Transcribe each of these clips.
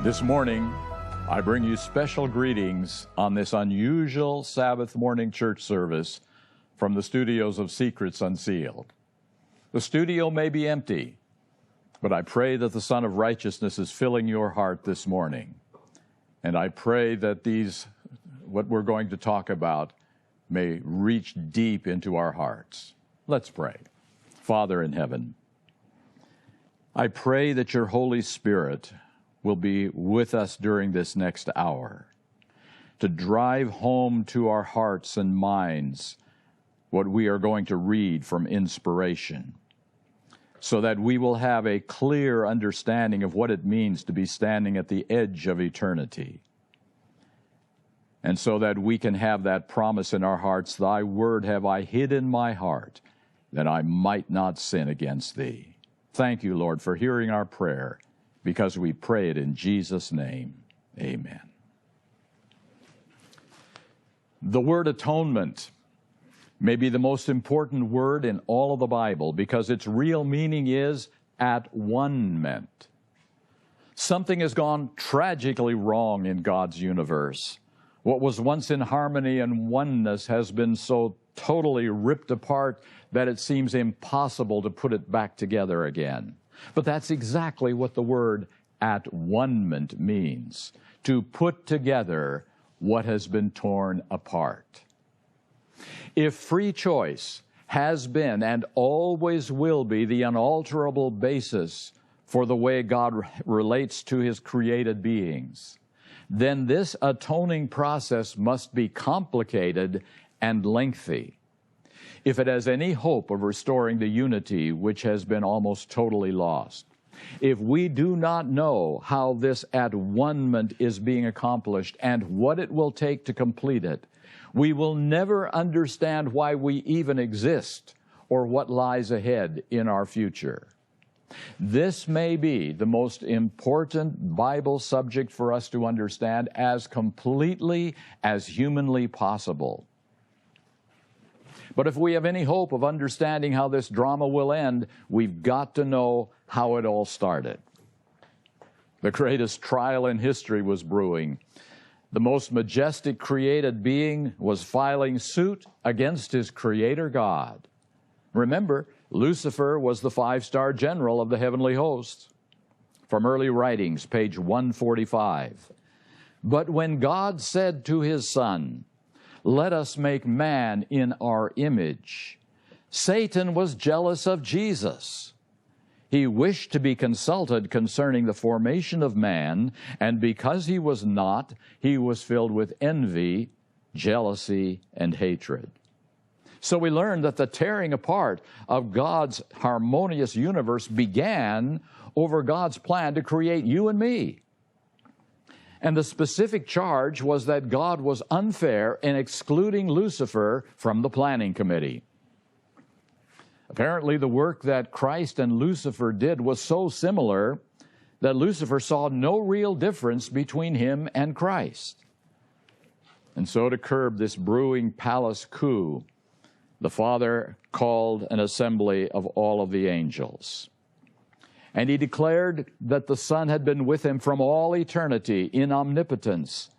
This morning, I bring you special greetings on this unusual Sabbath morning church service from the studios of Secrets Unsealed. The studio may be empty, but I pray that the Son of Righteousness is filling your heart this morning. And I pray that what we're going to talk about, may reach deep into our hearts. Let's pray. Father in heaven, I pray that your Holy Spirit will be with us during this next hour to drive home to our hearts and minds what we are going to read from inspiration, so that we will have a clear understanding of what it means to be standing at the edge of eternity, and so that we can have that promise in our hearts, thy word have I hid in my heart, that I might not sin against thee. Thank you, Lord, for hearing our prayer, because we pray it in Jesus' name. Amen. The word atonement may be the most important word in all of the Bible because its real meaning is at one-ment. Something has gone tragically wrong in God's universe. What was once in harmony and oneness has been so totally ripped apart that it seems impossible to put it back together again. But that's exactly what the word at one-ment means, to put together what has been torn apart. If free choice has been and always will be the unalterable basis for the way God relates to his created beings, then this atoning process must be complicated and lengthy if it has any hope of restoring the unity which has been almost totally lost. If we do not know how this at one-ment is being accomplished and what it will take to complete it, we will never understand why we even exist or what lies ahead in our future. This may be the most important Bible subject for us to understand as completely as humanly possible. But if we have any hope of understanding how this drama will end, we've got to know how it all started. The greatest trial in history was brewing. The most majestic created being was filing suit against his creator God. Remember, Lucifer was the five-star general of the heavenly hosts. From early writings, page 145. But when God said to his Son, let us make man in our image, Satan was jealous of Jesus. He wished to be consulted concerning the formation of man, and because he was not, he was filled with envy, jealousy, and hatred. So we learn that the tearing apart of God's harmonious universe began over God's plan to create you and me. And the specific charge was that God was unfair in excluding Lucifer from the planning committee. Apparently, the work that Christ and Lucifer did was so similar that Lucifer saw no real difference between him and Christ. And so to curb this brewing palace coup, the Father called an assembly of all of the angels. And he declared that the Son had been with him from all eternity in omnipotence,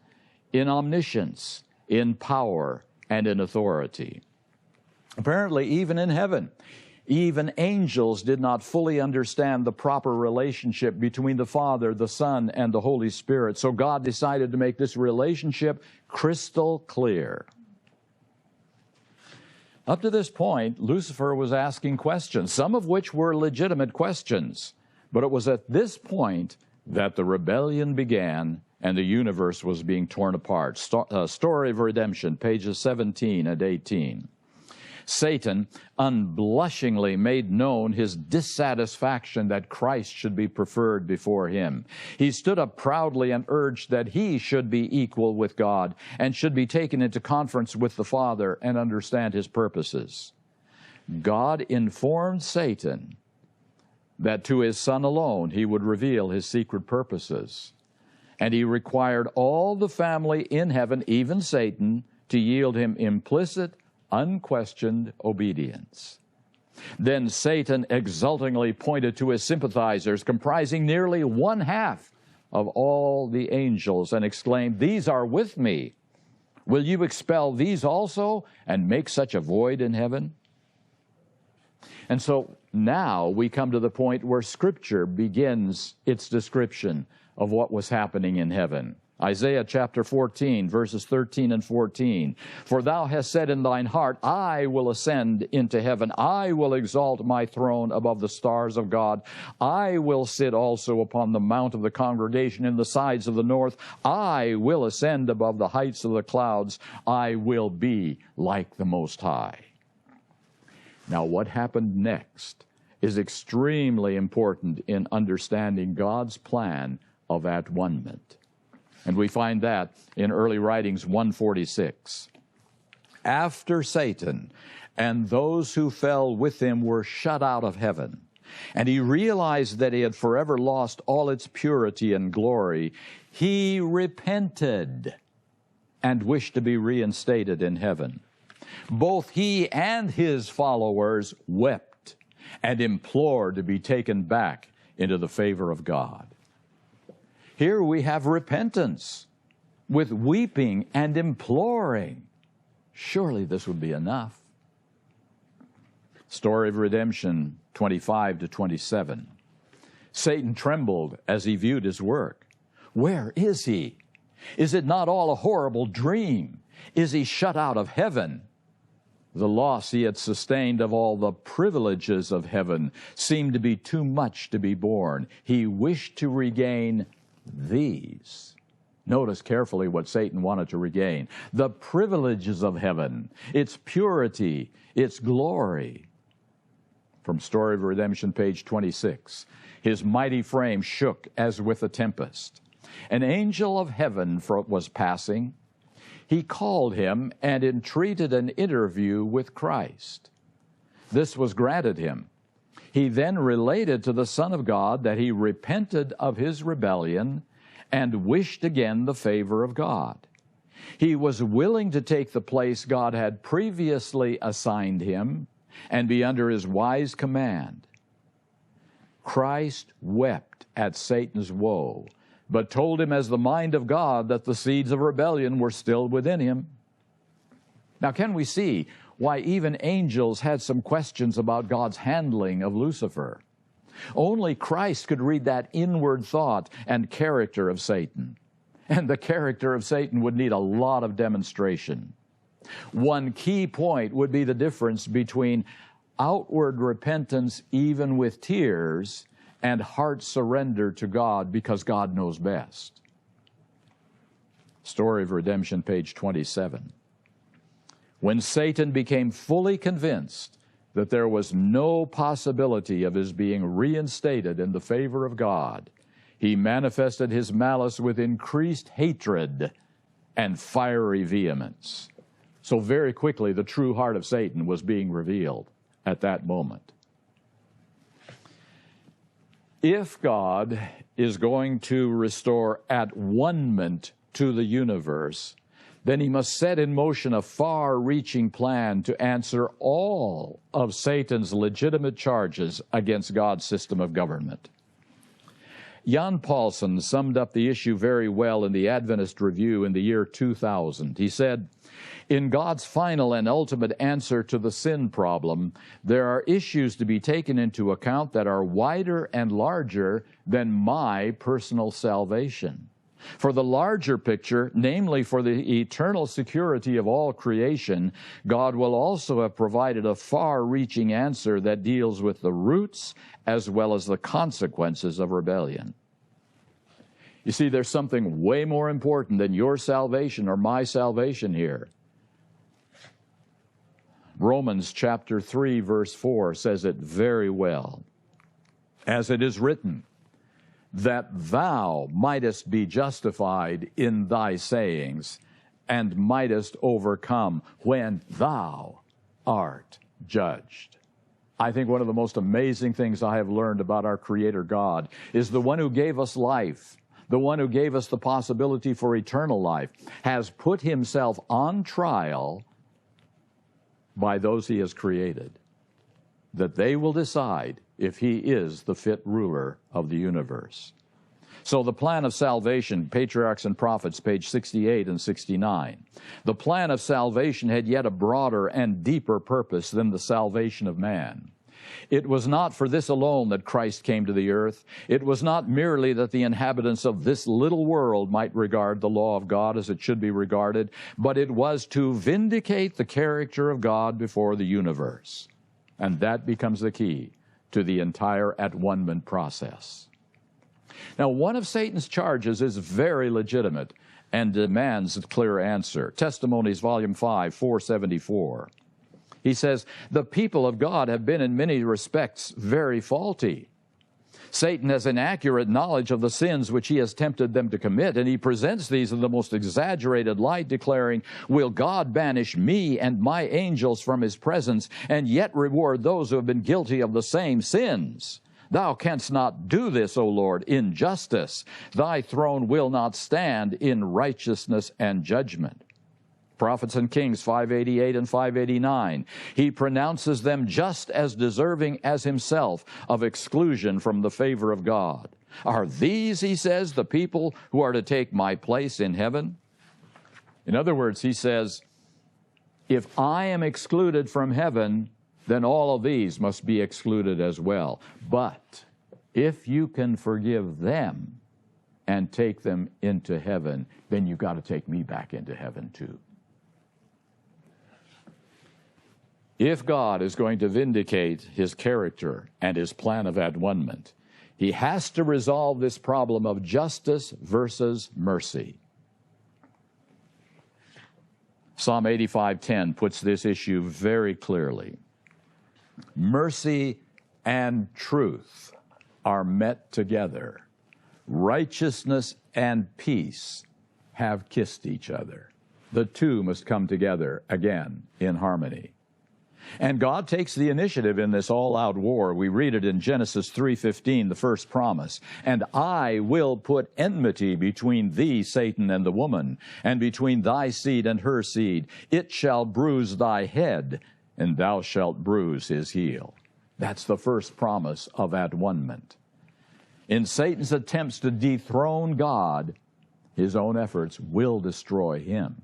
in omniscience, in power, and in authority. Apparently, even in heaven, even angels did not fully understand the proper relationship between the Father, the Son, and the Holy Spirit. So God decided to make this relationship crystal clear. Up to this point, Lucifer was asking questions, some of which were legitimate questions. But it was at this point that the rebellion began and the universe was being torn apart. Story of Redemption, pages 17 and 18. Satan unblushingly made known his dissatisfaction that Christ should be preferred before him. He stood up proudly and urged that he should be equal with God and should be taken into conference with the Father and understand his purposes. God informed Satan that to his Son alone he would reveal his secret purposes. And he required all the family in heaven, even Satan, to yield him implicit, unquestioned obedience. Then Satan exultingly pointed to his sympathizers, comprising nearly one half of all the angels and exclaimed, "These are with me. Will you expel these also and make such a void in heaven?" And so now we come to the point where Scripture begins its description of what was happening in heaven. Isaiah chapter 14, verses 13 and 14. "For thou hast said in thine heart, I will ascend into heaven. I will exalt my throne above the stars of God. I will sit also upon the mount of the congregation in the sides of the north. I will ascend above the heights of the clouds. I will be like the Most High." Now, what happened next is extremely important in understanding God's plan of at-one-ment. And we find that in early writings 146. "After Satan and those who fell with him were shut out of heaven, and he realized that he had forever lost all its purity and glory, he repented and wished to be reinstated in heaven. Both he and his followers wept and implored to be taken back into the favor of God." Here we have repentance with weeping and imploring. Surely this would be enough. Story of redemption 25 to 27. "Satan trembled as he viewed his work. Where is he? Is it not all a horrible dream? Is he shut out of heaven? The loss he had sustained of all the privileges of heaven seemed to be too much to be borne. He wished to regain these." Notice carefully what Satan wanted to regain. The privileges of heaven, its purity, its glory. From Story of Redemption, page 26. "His mighty frame shook as with a tempest. An angel of heaven was passing. He called him and entreated an interview with Christ. This was granted him. He then related to the Son of God that he repented of his rebellion and wished again the favor of God. He was willing to take the place God had previously assigned him and be under his wise command. Christ wept at Satan's woe, but told him as the mind of God that the seeds of rebellion were still within him." Now, can we see why even angels had some questions about God's handling of Lucifer? Only Christ could read that inward thought and character of Satan. And the character of Satan would need a lot of demonstration. One key point would be the difference between outward repentance, even with tears, and heart surrender to God because God knows best. Story of Redemption, page 27. "When Satan became fully convinced that there was no possibility of his being reinstated in the favor of God, he manifested his malice with increased hatred and fiery vehemence." So very quickly, the true heart of Satan was being revealed at that moment. If God is going to restore at-one-ment to the universe, then he must set in motion a far-reaching plan to answer all of Satan's legitimate charges against God's system of government. Jan Paulson summed up the issue very well in the Adventist Review in the year 2000. He said, "In God's final and ultimate answer to the sin problem, there are issues to be taken into account that are wider and larger than my personal salvation. For the larger picture, namely for the eternal security of all creation, God will also have provided a far-reaching answer that deals with the roots as well as the consequences of rebellion." You see, there's something way more important than your salvation or my salvation here. Romans chapter 3, verse 4 says it very well. "As it is written, that thou mightest be justified in thy sayings, and mightest overcome when thou art judged." I think one of the most amazing things I have learned about our Creator God is the one who gave us life, the one who gave us the possibility for eternal life, has put himself on trial by those he has created, that they will decide if he is the fit ruler of the universe. So the plan of salvation, Patriarchs and Prophets, page 68 and 69. The plan of salvation had yet a broader and deeper purpose than the salvation of man. It was not for this alone that Christ came to the earth. It was not merely that the inhabitants of this little world might regard the law of God as it should be regarded, but it was to vindicate the character of God before the universe. And that becomes the key to the entire at-one-ment process. Now, one of Satan's charges is very legitimate and demands a clear answer. Testimonies, Volume 5, 474. He says, the people of God have been in many respects very faulty. Satan has inaccurate knowledge of the sins which he has tempted them to commit, and he presents these in the most exaggerated light, declaring, will God banish me and my angels from his presence, and yet reward those who have been guilty of the same sins? Thou canst not do this, O Lord, in justice. Thy throne will not stand in righteousness and judgment. Prophets and Kings 588 and 589. He pronounces them just as deserving as himself of exclusion from the favor of God. Are these, he says, the people who are to take my place in heaven? In other words, he says, if I am excluded from heaven, then all of these must be excluded as well. But if you can forgive them and take them into heaven, then you've got to take me back into heaven too. If God is going to vindicate his character and his plan of at-one-ment, he has to resolve this problem of justice versus mercy. Psalm 85:10 puts this issue very clearly. Mercy and truth are met together. Righteousness and peace have kissed each other. The two must come together again in harmony. And God takes the initiative in this all-out war. We read it in Genesis 3:15, the first promise. And I will put enmity between thee, Satan, and the woman, and between thy seed and her seed. It shall bruise thy head, and thou shalt bruise his heel. That's the first promise of at-one-ment. In Satan's attempts to dethrone God, his own efforts will destroy him.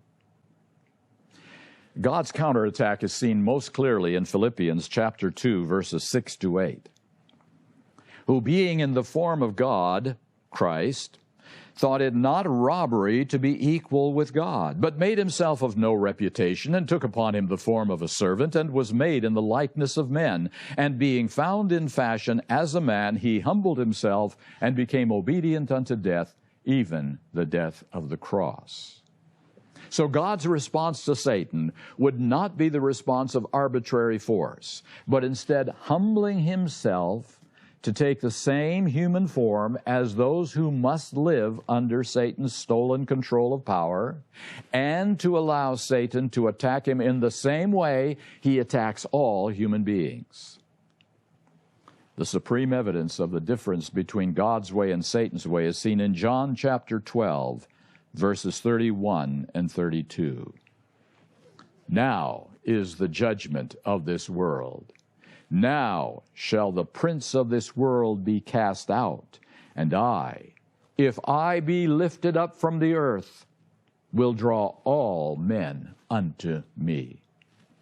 God's counterattack is seen most clearly in Philippians chapter 2, verses 6 to 8. Who being in the form of God, Christ, thought it not robbery to be equal with God, but made himself of no reputation, and took upon him the form of a servant, and was made in the likeness of men. And being found in fashion as a man, he humbled himself, and became obedient unto death, even the death of the cross. So God's response to Satan would not be the response of arbitrary force, but instead humbling himself to take the same human form as those who must live under Satan's stolen control of power, and to allow Satan to attack him in the same way he attacks all human beings. The supreme evidence of the difference between God's way and Satan's way is seen in John chapter 12, verses 31 and 32. Now is the judgment of this world. Now shall the prince of this world be cast out, and I, if I be lifted up from the earth, will draw all men unto me.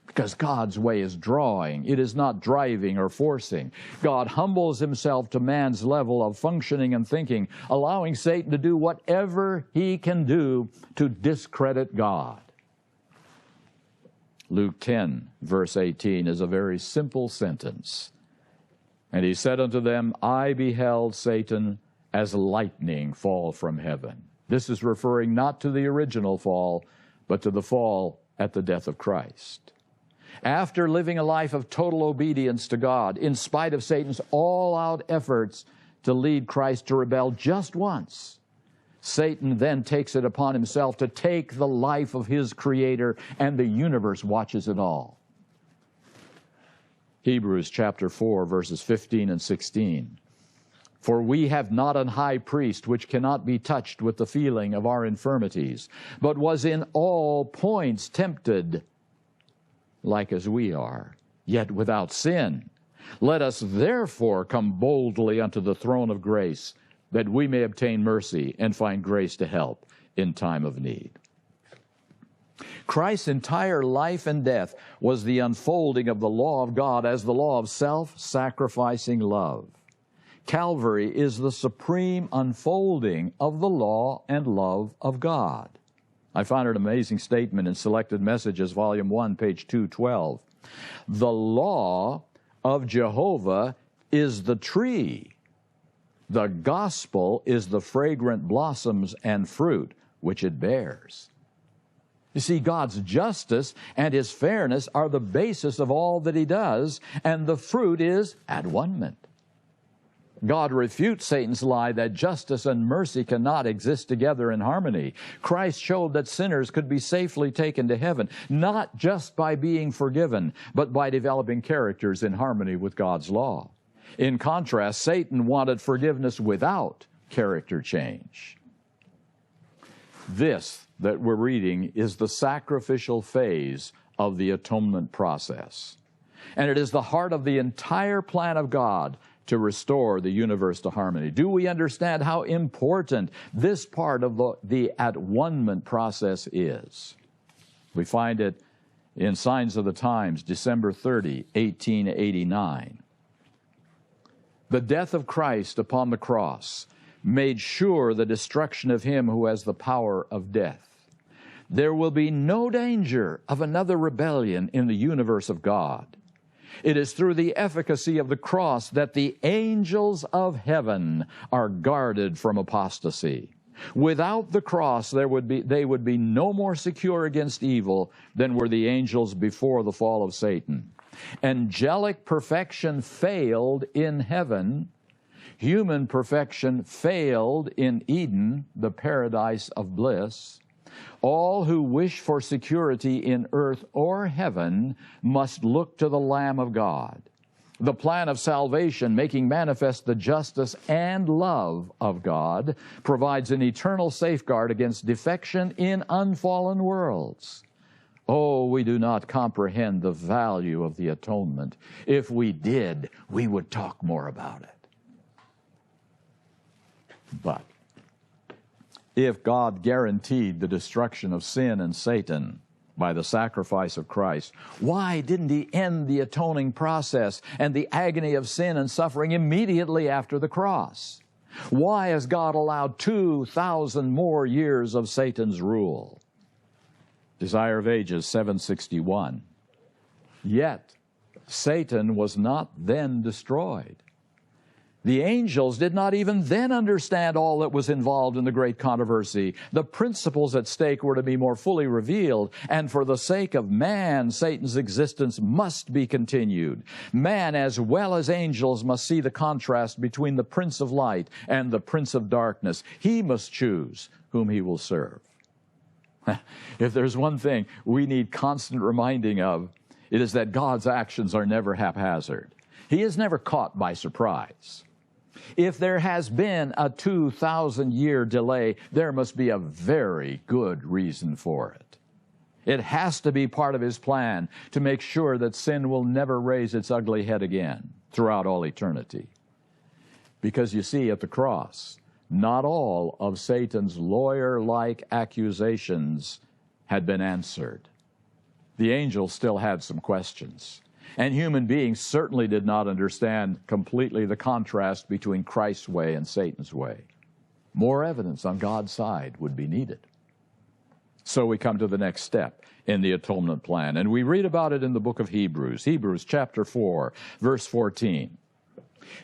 Because God's way is drawing. It is not driving or forcing. God humbles himself to man's level of functioning and thinking, allowing Satan to do whatever he can do to discredit God. Luke 10, verse 18 is a very simple sentence. And he said unto them, I beheld Satan as lightning fall from heaven. This is referring not to the original fall, but to the fall at the death of Christ. After living a life of total obedience to God, in spite of Satan's all-out efforts to lead Christ to rebel just once, Satan then takes it upon himself to take the life of his Creator, and the universe watches it all. Hebrews chapter 4, verses 15 and 16. For we have not an high priest which cannot be touched with the feeling of our infirmities, but was in all points tempted, like as we are, yet without sin. Let us therefore come boldly unto the throne of grace, that we may obtain mercy and find grace to help in time of need. Christ's entire life and death was the unfolding of the law of God as the law of self-sacrificing love. Calvary is the supreme unfolding of the law and love of God. I found an amazing statement in Selected Messages, Volume 1, page 212. The law of Jehovah is the tree. The gospel is the fragrant blossoms and fruit which it bears. You see, God's justice and His fairness are the basis of all that He does, and the fruit is at one-ment. God refutes Satan's lie that justice and mercy cannot exist together in harmony. Christ showed that sinners could be safely taken to heaven, not just by being forgiven, but by developing characters in harmony with God's law. In contrast, Satan wanted forgiveness without character change. This that we're reading is the sacrificial phase of the atonement process. And it is the heart of the entire plan of God to restore the universe to harmony. Do we understand how important this part of the at-one-ment process is? We find it in Signs of the Times, December 30, 1889. The death of Christ upon the cross made sure the destruction of him who has the power of death. There will be no danger of another rebellion in the universe of God. It is through the efficacy of the cross that the angels of heaven are guarded from apostasy. Without the cross, they would be no more secure against evil than were the angels before the fall of Satan. Angelic perfection failed in heaven. Human perfection failed in Eden, the paradise of bliss. All who wish for security in earth or heaven must look to the Lamb of God. The plan of salvation, making manifest the justice and love of God, provides an eternal safeguard against defection in unfallen worlds. Oh, we do not comprehend the value of the atonement. If we did, we would talk more about it. But if God guaranteed the destruction of sin and Satan by the sacrifice of Christ, why didn't He end the atoning process and the agony of sin and suffering immediately after the cross? Why has God allowed 2,000 more years of Satan's rule? Desire of Ages 761. Yet Satan was not then destroyed. The angels did not even then understand all that was involved in the great controversy. The principles at stake were to be more fully revealed, and for the sake of man, Satan's existence must be continued. Man, as well as angels, must see the contrast between the Prince of Light and the Prince of Darkness. He must choose whom he will serve. If there's one thing we need constant reminding of, it is that God's actions are never haphazard. He is never caught by surprise. If there has been a 2,000-year delay, there must be a very good reason for it. It has to be part of His plan to make sure that sin will never raise its ugly head again throughout all eternity. Because you see, at the cross, not all of Satan's lawyer-like accusations had been answered. The angels still had some questions. And human beings certainly did not understand completely the contrast between Christ's way and Satan's way. More evidence on God's side would be needed. So we come to the next step in the atonement plan, and we read about it in the book of Hebrews, Hebrews chapter 4, verse 14.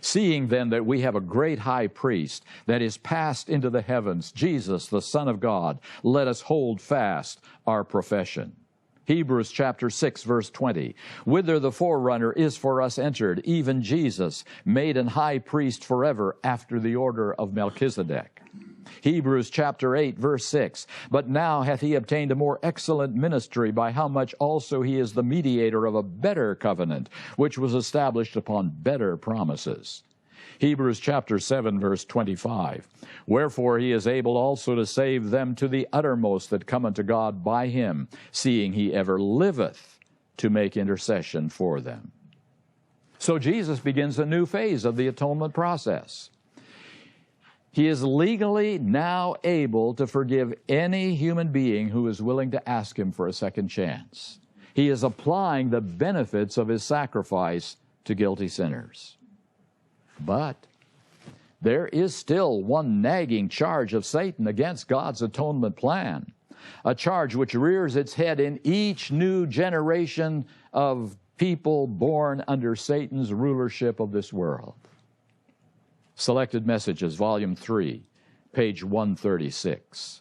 Seeing then that we have a great high priest that is passed into the heavens, Jesus, the Son of God, let us hold fast our profession. Hebrews chapter 6, verse 20. Whither the forerunner is for us entered, even Jesus, made an high priest forever after the order of Melchizedek. Hebrews chapter 8, verse 6. But now hath he obtained a more excellent ministry, by how much also he is the mediator of a better covenant, which was established upon better promises. Hebrews chapter 7, verse 25. Wherefore he is able also to save them to the uttermost that come unto God by him, seeing he ever liveth to make intercession for them. So Jesus begins a new phase of the atonement process. He is legally now able to forgive any human being who is willing to ask him for a second chance. He is applying the benefits of his sacrifice to guilty sinners. But there is still one nagging charge of Satan against God's atonement plan, a charge which rears its head in each new generation of people born under Satan's rulership of this world. Selected Messages, Volume 3, page 136.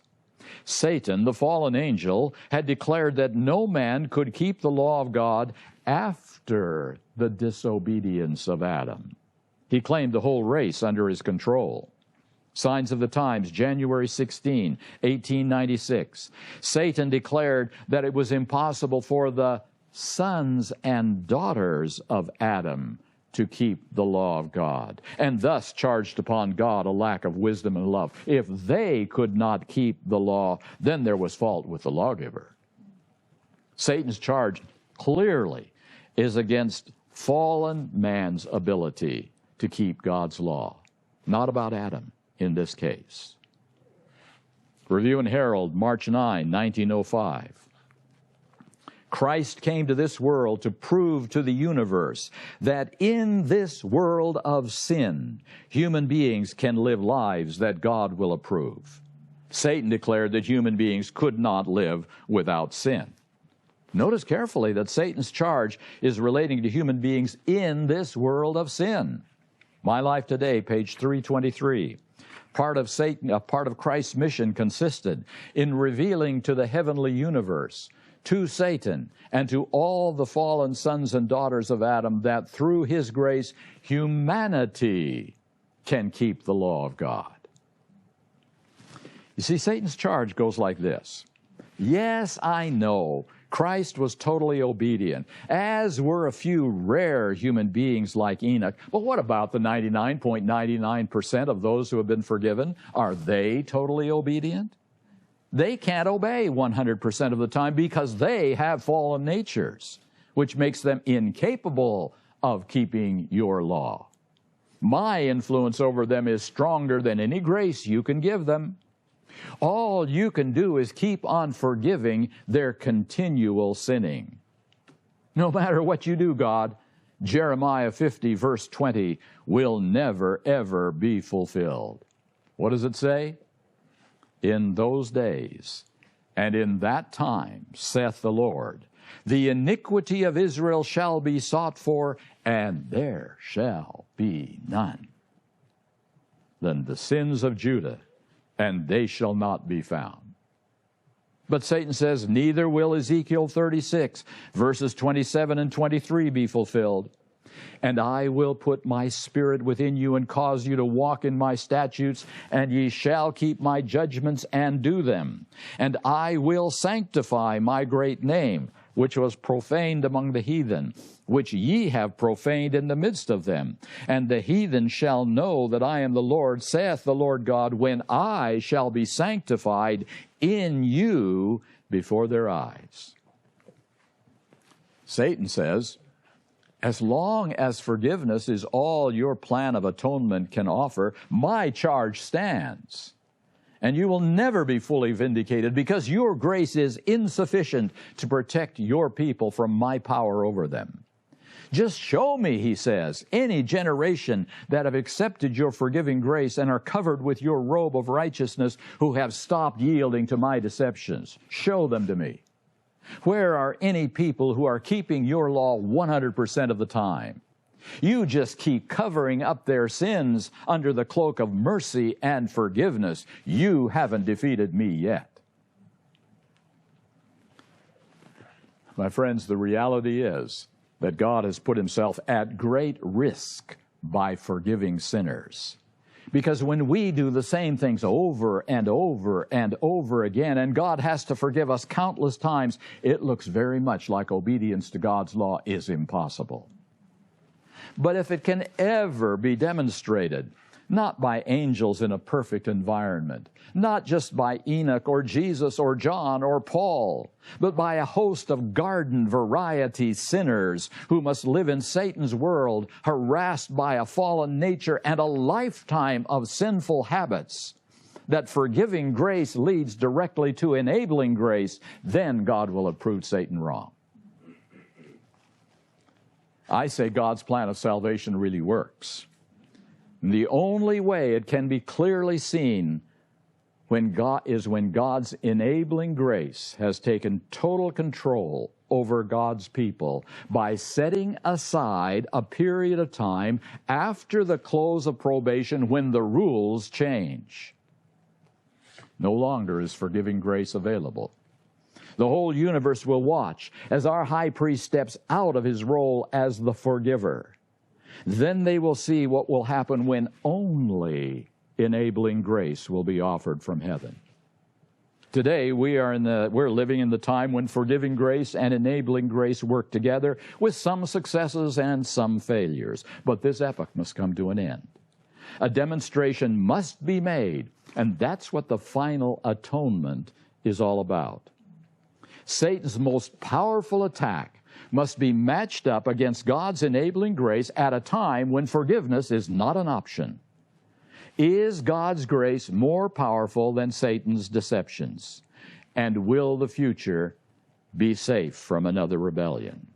Satan, the fallen angel, had declared that no man could keep the law of God after the disobedience of Adam. He claimed the whole race under his control. Signs of the Times, January 16, 1896. Satan declared that it was impossible for the sons and daughters of Adam to keep the law of God, and thus charged upon God a lack of wisdom and love. If they could not keep the law, then there was fault with the lawgiver. Satan's charge clearly is against fallen man's ability to keep God's law, not about Adam in this case. Review and Herald, March 9, 1905. Christ came to this world to prove to the universe that in this world of sin, human beings can live lives that God will approve. Satan declared that human beings could not live without sin. Notice carefully that Satan's charge is relating to human beings in this world of sin. My Life Today, page 323. Part of Christ's mission consisted in revealing to the heavenly universe, to Satan, and to all the fallen sons and daughters of Adam, that through his grace, humanity can keep the law of God. You see, Satan's charge goes like this. Yes, I know Christ was totally obedient, as were a few rare human beings like Enoch. But what about the 99.99% of those who have been forgiven? Are they totally obedient? They can't obey 100% of the time because they have fallen natures, which makes them incapable of keeping your law. My influence over them is stronger than any grace you can give them. All you can do is keep on forgiving their continual sinning. No matter what you do, God, Jeremiah 50, verse 20, will never, ever be fulfilled. What does it say? In those days and in that time, saith the Lord, the iniquity of Israel shall be sought for, and there shall be none. Then the sins of Judah, and they shall not be found. But Satan says, neither will Ezekiel 36, verses 27 and 23 be fulfilled. And I will put my spirit within you and cause you to walk in my statutes, and ye shall keep my judgments and do them. And I will sanctify my great name, which was profaned among the heathen, which ye have profaned in the midst of them. And the heathen shall know that I am the Lord, saith the Lord God, when I shall be sanctified in you before their eyes. Satan says, as long as forgiveness is all your plan of atonement can offer, my charge stands. And you will never be fully vindicated because your grace is insufficient to protect your people from my power over them. Just show me, he says, any generation that have accepted your forgiving grace and are covered with your robe of righteousness who have stopped yielding to my deceptions. Show them to me. Where are any people who are keeping your law 100% of the time? You just keep covering up their sins under the cloak of mercy and forgiveness. You haven't defeated me yet. My friends, the reality is that God has put himself at great risk by forgiving sinners. Because when we do the same things over and over and over again, and God has to forgive us countless times, it looks very much like obedience to God's law is impossible. But if it can ever be demonstrated not by angels in a perfect environment, not just by Enoch or Jesus or John or Paul, but by a host of garden variety sinners who must live in Satan's world, harassed by a fallen nature and a lifetime of sinful habits. That forgiving grace leads directly to enabling grace, then God will have proved Satan wrong. I say God's plan of salvation really works. The only way it can be clearly seen when God's enabling grace has taken total control over God's people by setting aside a period of time after the close of probation when the rules change. No longer is forgiving grace available. The whole universe will watch as our high priest steps out of his role as the forgiver. Then they will see what will happen when only enabling grace will be offered from heaven. Today, we're living in the time when forgiving grace and enabling grace work together, with some successes and some failures. But this epoch must come to an end. A demonstration must be made, and that's what the final atonement is all about. Satan's most powerful attack must be matched up against God's enabling grace at a time when forgiveness is not an option. Is God's grace more powerful than Satan's deceptions? And will the future be safe from another rebellion?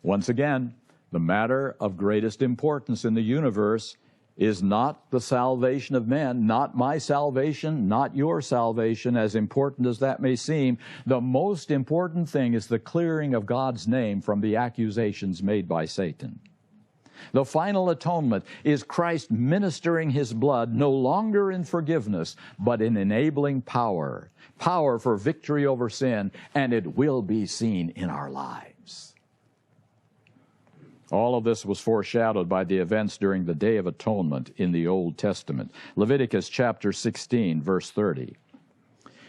Once again, the matter of greatest importance in the universe is not the salvation of men, not my salvation, not your salvation, as important as that may seem. The most important thing is the clearing of God's name from the accusations made by Satan. The final atonement is Christ ministering his blood no longer in forgiveness, but in enabling power for victory over sin, and it will be seen in our lives. All of this was foreshadowed by the events during the Day of Atonement in the Old Testament. Leviticus chapter 16, verse 30.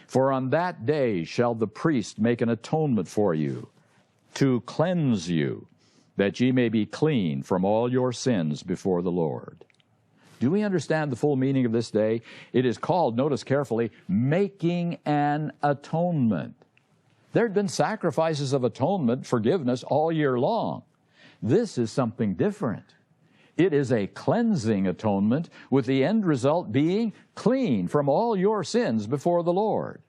For on that day shall the priest make an atonement for you, to cleanse you, that ye may be clean from all your sins before the Lord. Do we understand the full meaning of this day? It is called, notice carefully, making an atonement. There had been sacrifices of atonement, forgiveness, all year long. This is something different. It is a cleansing atonement, with the end result being clean from all your sins before the Lord.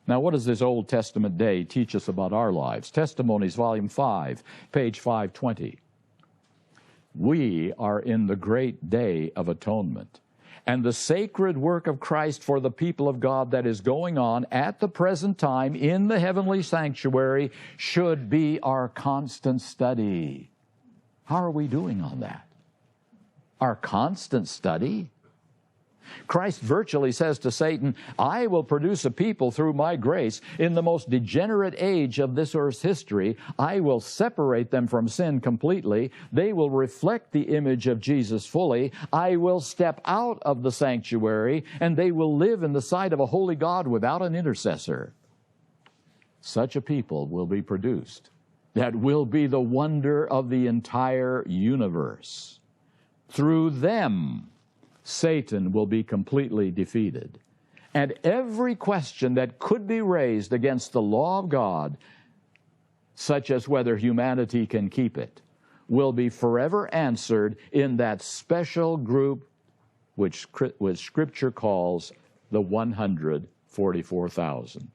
Now, what does this Old Testament day teach us about our lives? Testimonies, volume 5, page 520. We are in the great day of atonement, and the sacred work of Christ for the people of God that is going on at the present time in the heavenly sanctuary should be our constant study. How are we doing on that? Our constant study? Christ virtually says to Satan, I will produce a people through my grace in the most degenerate age of this earth's history. I will separate them from sin completely. They will reflect the image of Jesus fully. I will step out of the sanctuary, and they will live in the sight of a holy God without an intercessor. Such a people will be produced. That will be the wonder of the entire universe. Through them, Satan will be completely defeated. And every question that could be raised against the law of God, such as whether humanity can keep it, will be forever answered in that special group which Scripture calls the 144,000.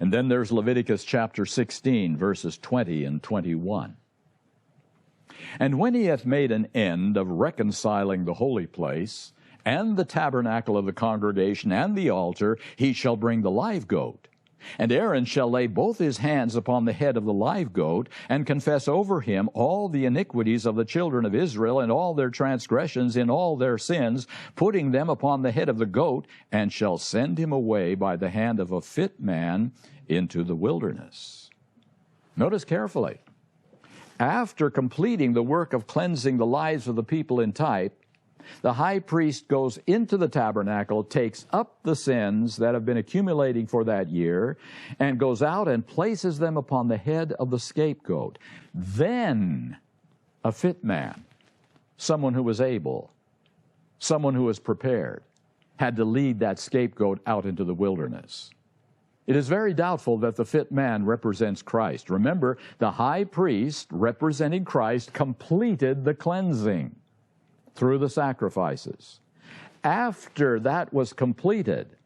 And then there's Leviticus chapter 16, verses 20 and 21. And when he hath made an end of reconciling the holy place, and the tabernacle of the congregation, and the altar, he shall bring the live goat. And Aaron shall lay both his hands upon the head of the live goat, and confess over him all the iniquities of the children of Israel, and all their transgressions in all their sins, putting them upon the head of the goat, and shall send him away by the hand of a fit man into the wilderness. Notice carefully. After completing the work of cleansing the lives of the people in type, the high priest goes into the tabernacle, takes up the sins that have been accumulating for that year, and goes out and places them upon the head of the scapegoat. Then a fit man someone who was able, someone who was prepared, had to lead that scapegoat out into the wilderness. It is very doubtful that the fit man represents Christ. Remember, the high priest, representing Christ, completed the cleansing through the sacrifices. After that was completed,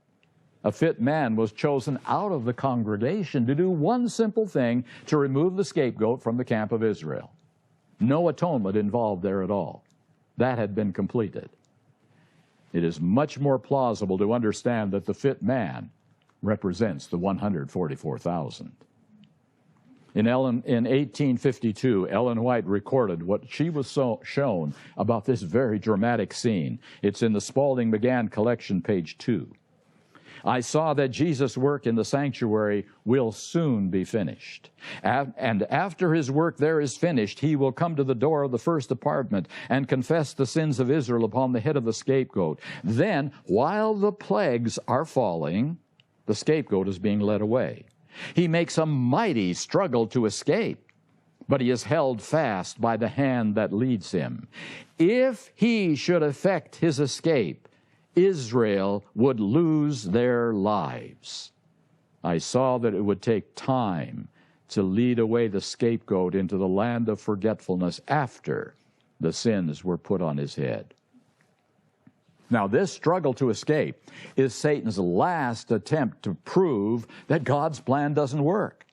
a fit man was chosen out of the congregation to do one simple thing, to remove the scapegoat from the camp of Israel. No atonement involved there at all. That had been completed. It is much more plausible to understand that the fit man represents the 144,000. In 1852, Ellen White recorded what she was shown about this very dramatic scene. It's in the Spalding McGann collection, page 2. I saw that Jesus' work in the sanctuary will soon be finished. And after his work there is finished, he will come to the door of the first apartment and confess the sins of Israel upon the head of the scapegoat. Then, while the plagues are falling, the scapegoat is being led away. He makes a mighty struggle to escape, but he is held fast by the hand that leads him. If he should effect his escape, Israel would lose their lives. I saw that it would take time to lead away the scapegoat into the land of forgetfulness after the sins were put on his head. Now, this struggle to escape is Satan's last attempt to prove that God's plan doesn't work.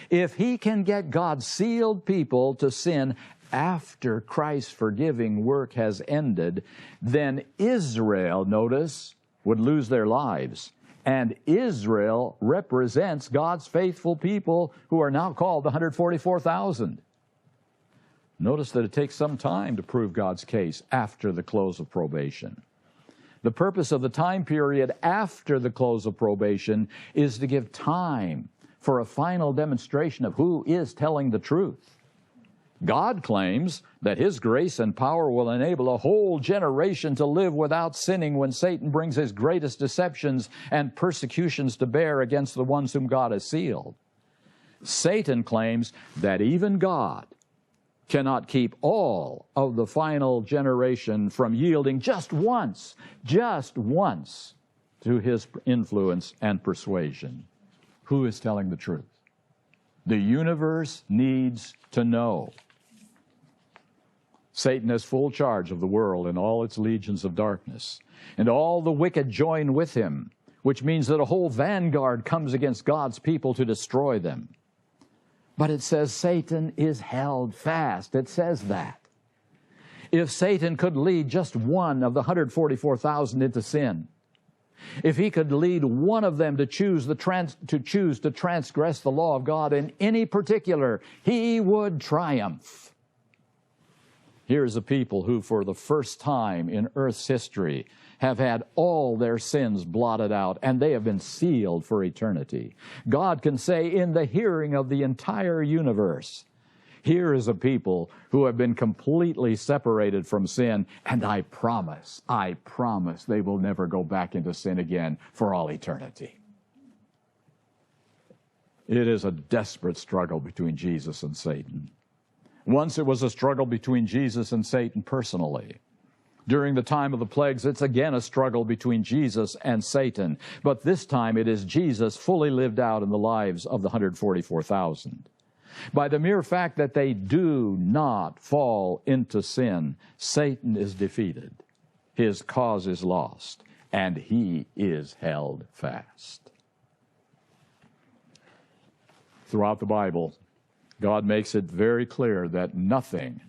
If he can get God's sealed people to sin after Christ's forgiving work has ended, then Israel, notice, would lose their lives. And Israel represents God's faithful people who are now called the 144,000. Notice that it takes some time to prove God's case after the close of probation. The purpose of the time period after the close of probation is to give time for a final demonstration of who is telling the truth. God claims that his grace and power will enable a whole generation to live without sinning when Satan brings his greatest deceptions and persecutions to bear against the ones whom God has sealed. Satan claims that even God cannot keep all of the final generation from yielding just once to his influence and persuasion. Who is telling the truth? The universe needs to know. Satan has full charge of the world and all its legions of darkness, and all the wicked join with him, which means that a whole vanguard comes against God's people to destroy them. But it says Satan is held fast. It says that. If Satan could lead just one of the 144,000 into sin, if he could lead one of them to choose to transgress the law of God in any particular, he would triumph. Here's a people who, for the first time in earth's history, have had all their sins blotted out, and they have been sealed for eternity. God can say in the hearing of the entire universe, here is a people who have been completely separated from sin, and I promise they will never go back into sin again for all eternity. It is a desperate struggle between Jesus and Satan. Once it was a struggle between Jesus and Satan personally. During the time of the plagues, it's again a struggle between Jesus and Satan. But this time it is Jesus fully lived out in the lives of the 144,000. By the mere fact that they do not fall into sin, Satan is defeated. His cause is lost, and he is held fast. Throughout the Bible, God makes it very clear that nothing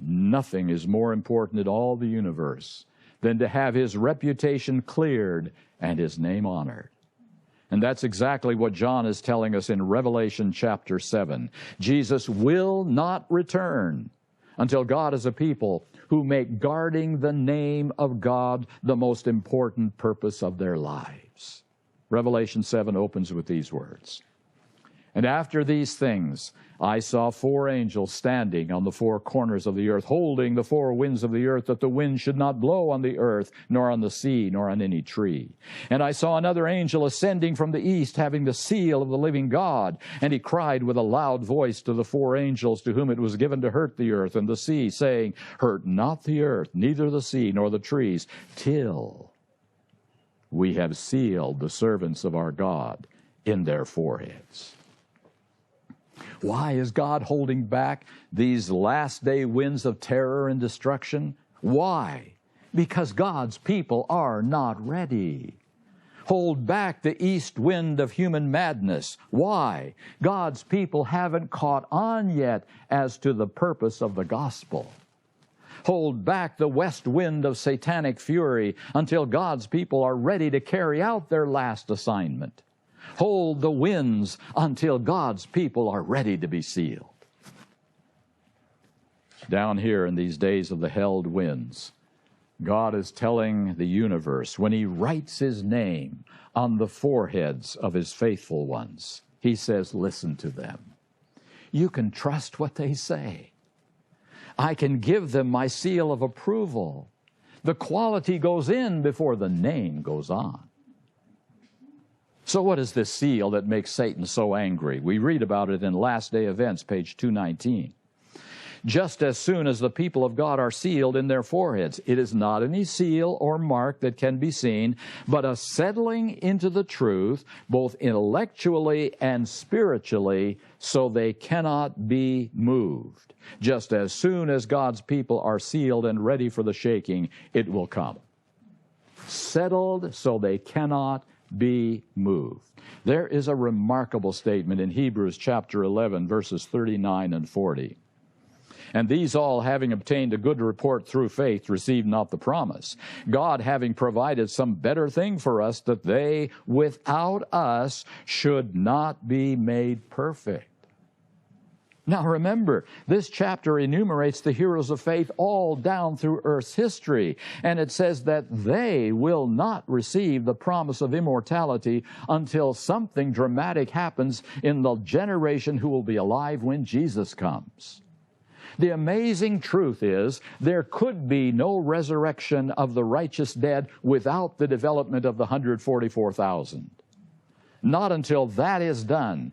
is more important in all the universe than to have his reputation cleared and his name honored. And that's exactly what John is telling us in Revelation chapter 7. Jesus will not return until God is a people who make guarding the name of God the most important purpose of their lives. Revelation 7 opens with these words. And after these things, I saw 4 angels standing on the 4 corners of the earth, holding the 4 winds of the earth, that the wind should not blow on the earth, nor on the sea, nor on any tree. And I saw another angel ascending from the east, having the seal of the living God. And he cried with a loud voice to the 4 angels to whom it was given to hurt the earth and the sea, saying, Hurt not the earth, neither the sea, nor the trees, till we have sealed the servants of our God in their foreheads. Why is God holding back these last day winds of terror and destruction? Why? Because God's people are not ready. Hold back the east wind of human madness. Why? God's people haven't caught on yet as to the purpose of the gospel. Hold back the west wind of satanic fury until God's people are ready to carry out their last assignment. Hold the winds until God's people are ready to be sealed. Down here in these days of the held winds, God is telling the universe, when He writes His name on the foreheads of His faithful ones, He says, listen to them. You can trust what they say. I can give them my seal of approval. The quality goes in before the name goes on. So what is this seal that makes Satan so angry? We read about it in Last Day Events, page 219. Just as soon as the people of God are sealed in their foreheads, it is not any seal or mark that can be seen, but a settling into the truth, both intellectually and spiritually, so they cannot be moved. Just as soon as God's people are sealed and ready for the shaking, it will come. Settled so they cannot be moved. There is a remarkable statement in Hebrews chapter 11, verses 39 and 40. And these all, having obtained a good report through faith, received not the promise, God having provided some better thing for us, that they without us should not be made perfect. Now remember, this chapter enumerates the heroes of faith all down through earth's history, and it says that they will not receive the promise of immortality until something dramatic happens in the generation who will be alive when Jesus comes. The amazing truth is there could be no resurrection of the righteous dead without the development of the 144,000. Not until that is done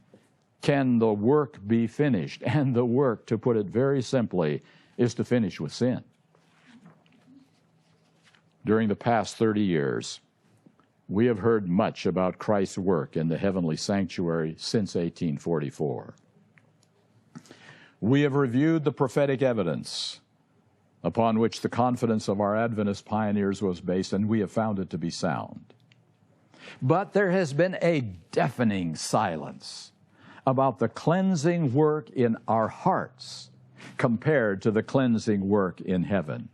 can the work be finished. And the work, to put it very simply, is to finish with sin. During the past 30 years, we have heard much about Christ's work in the heavenly sanctuary since 1844. We have reviewed the prophetic evidence upon which the confidence of our Adventist pioneers was based, and we have found it to be sound. But there has been a deafening silence about the cleansing work in our hearts compared to the cleansing work in heaven.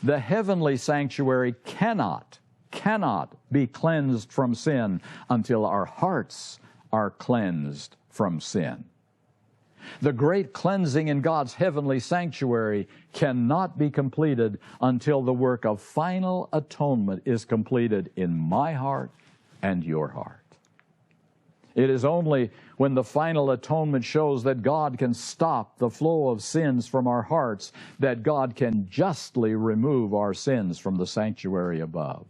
The heavenly sanctuary cannot be cleansed from sin until our hearts are cleansed from sin. The great cleansing in God's heavenly sanctuary cannot be completed until the work of final atonement is completed in my heart and your heart. It is only when the final atonement shows that God can stop the flow of sins from our hearts that God can justly remove our sins from the sanctuary above.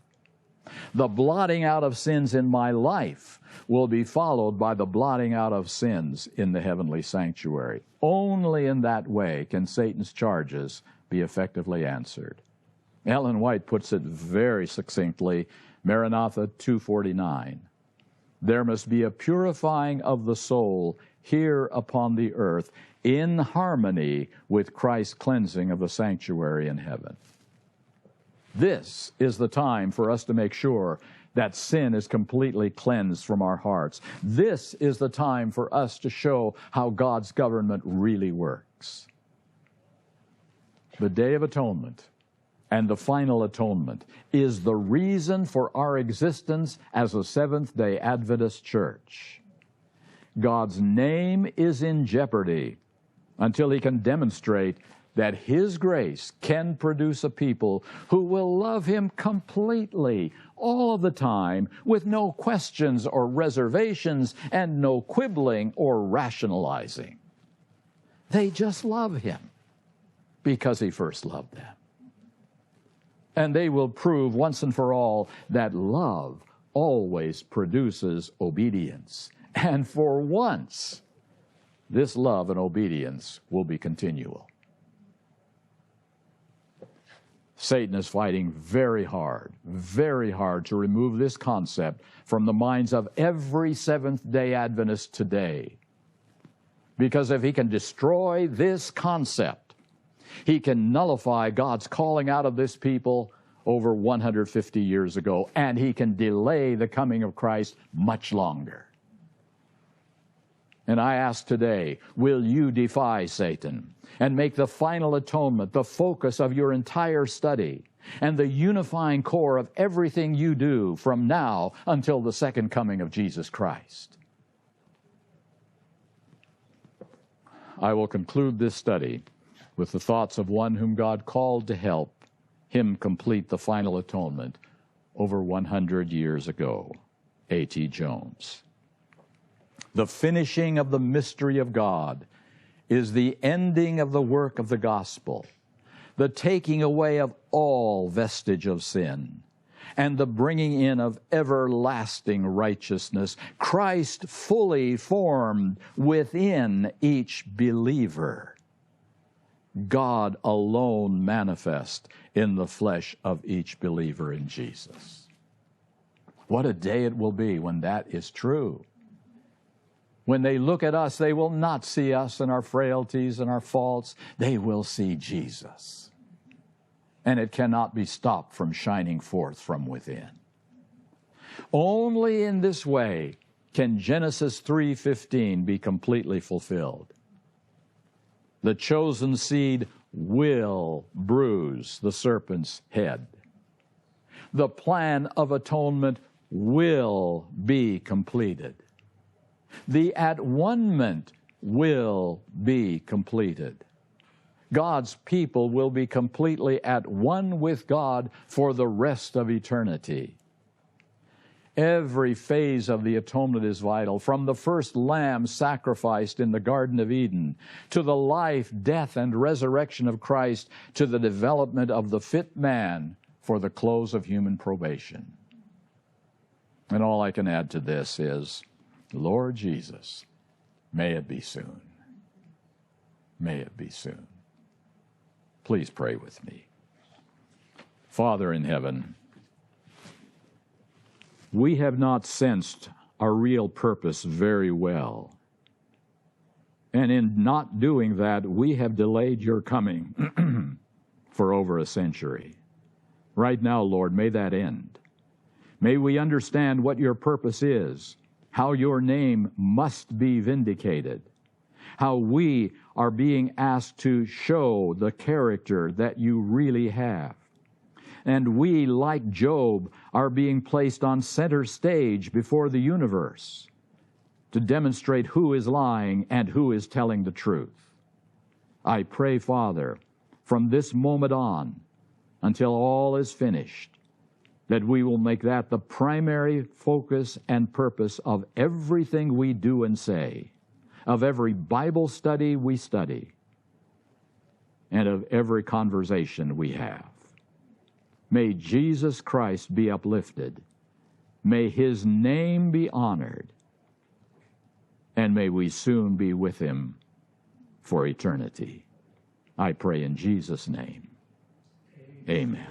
The blotting out of sins in my life will be followed by the blotting out of sins in the heavenly sanctuary. Only in that way can Satan's charges be effectively answered. Ellen White puts it very succinctly, Maranatha 2:49. There must be a purifying of the soul here upon the earth in harmony with Christ's cleansing of the sanctuary in heaven. This is the time for us to make sure that sin is completely cleansed from our hearts. This is the time for us to show how God's government really works. The Day of Atonement and the final atonement is the reason for our existence as a Seventh-day Adventist church. God's name is in jeopardy until He can demonstrate that His grace can produce a people who will love Him completely, all of the time, with no questions or reservations and no quibbling or rationalizing. They just love Him because He first loved them. And they will prove once and for all that love always produces obedience. And for once, this love and obedience will be continual. Satan is fighting very hard to remove this concept from the minds of every Seventh-day Adventist today. Because if he can destroy this concept, he can nullify God's calling out of this people over 150 years ago, and he can delay the coming of Christ much longer. And I ask today, will you defy Satan and make the final atonement the focus of your entire study and the unifying core of everything you do from now until the second coming of Jesus Christ? I will conclude this study with the thoughts of one whom God called to help him complete the final atonement over 100 years ago, A.T. Jones. The finishing of the mystery of God is the ending of the work of the gospel, the taking away of all vestige of sin, and the bringing in of everlasting righteousness, Christ fully formed within each believer, God alone manifest in the flesh of each believer in Jesus. What a day it will be when that is true. When they look at us, they will not see us and our frailties and our faults. They will see Jesus. And it cannot be stopped from shining forth from within. Only in this way can Genesis 3:15 be completely fulfilled. The chosen seed will bruise the serpent's head. The plan of atonement will be completed. The at-one-ment will be completed. God's people will be completely at one with God for the rest of eternity. Every phase of the atonement is vital, from the first lamb sacrificed in the Garden of Eden, to the life, death, and resurrection of Christ, to the development of the fit man for the close of human probation. And all I can add to this is, Lord Jesus, may it be soon. May it be soon. Please pray with me. Father in heaven, we have not sensed our real purpose very well. And in not doing that, we have delayed your coming for over a century. Right now, Lord, may that end. May we understand what your purpose is, how your name must be vindicated, how we are being asked to show the character that you really have. And we, like Job, are being placed on center stage before the universe to demonstrate who is lying and who is telling the truth. I pray, Father, from this moment on until all is finished, that we will make that the primary focus and purpose of everything we do and say, of every Bible study we study, and of every conversation we have. May Jesus Christ be uplifted. May His name be honored. And may we soon be with Him for eternity. I pray in Jesus' name. Amen.